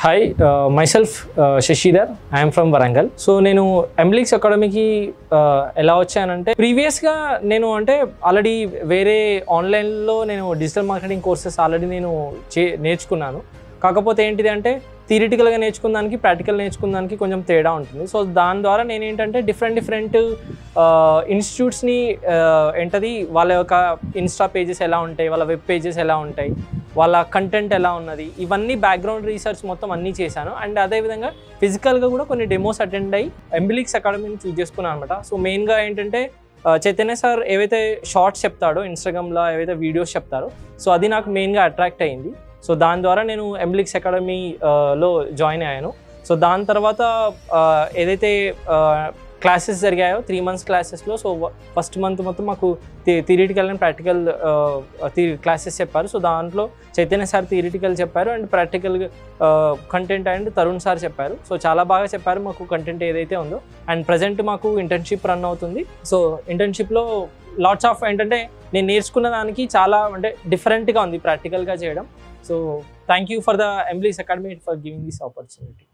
Hi, myself Shashidhar. I am from Varangal. So నేను ఎంబ్లిక్స్ అకాడమీకి ఎలా వచ్చానంటే ప్రీవియస్గా నేను అంటే ఆల్రెడీ వేరే ఆన్లైన్లో నేను డిజిటల్ మార్కెటింగ్ కోర్సెస్ ఆల్రెడీ నేను నేర్చుకున్నాను. కాకపోతే ఏంటిది అంటే థియరిటికల్గా నేర్చుకున్న దానికి ప్రాక్టికల్ నేర్చుకున్న దానికి కొంచెం తేడా ఉంటుంది. సో దాని ద్వారా నేను ఏంటంటే డిఫరెంట్ ఇన్స్టిట్యూట్స్ని ఏంటది వాళ్ళ యొక్క ఇన్స్టా పేజెస్ ఎలా ఉంటాయి, వాళ్ళ వెబ్ పేజెస్ ఎలా ఉంటాయి, వాళ్ళ కంటెంట్ ఎలా ఉన్నది, ఇవన్నీ బ్యాక్గ్రౌండ్ రీసెర్చ్ మొత్తం అన్నీ చేశాను. అండ్ అదేవిధంగా ఫిజికల్గా కూడా కొన్ని డెమోస్ అటెండ్ అయ్యి ఎంబ్లిక్స్ అకాడమీని చూస్ చేసుకున్నాను అనమాట. సో మెయిన్గా ఏంటంటే చైతన్య సార్ ఏవైతే షార్ట్స్ చెప్తాడో ఇన్స్టాగ్రామ్లో ఏవైతే వీడియోస్ చెప్తారో సో అది నాకు మెయిన్గా అట్రాక్ట్ అయ్యింది. సో దాని ద్వారా నేను ఎంబ్లిక్స్ అకాడమీలో జాయిన్ అయ్యాను. సో దాని తర్వాత ఏదైతే క్లాసెస్ జరిగాయో 3 months క్లాసెస్లో సో ఫస్ట్ మంత్ మొత్తం మాకు థియరిటికల్ అండ్ ప్రాక్టికల్ క్లాసెస్ చెప్పారు. సో దాంట్లో చైతన్య సార్ థియరిటికల్ చెప్పారు and practical content and Tarun sir చెప్పారు. సో చాలా బాగా చెప్పారు మాకు కంటెంట్ ఏదైతే ఉందో. అండ్ ప్రజెంట్ మాకు ఇంటర్న్షిప్ రన్ అవుతుంది. సో ఇంటర్న్షిప్లో లాట్స్ ఆఫ్ ఏంటంటే నేను నేర్చుకున్న దానికి చాలా అంటే డిఫరెంట్గా ఉంది ప్రాక్టికల్గా చేయడం. So thank you for the Emblix academy for giving this opportunity.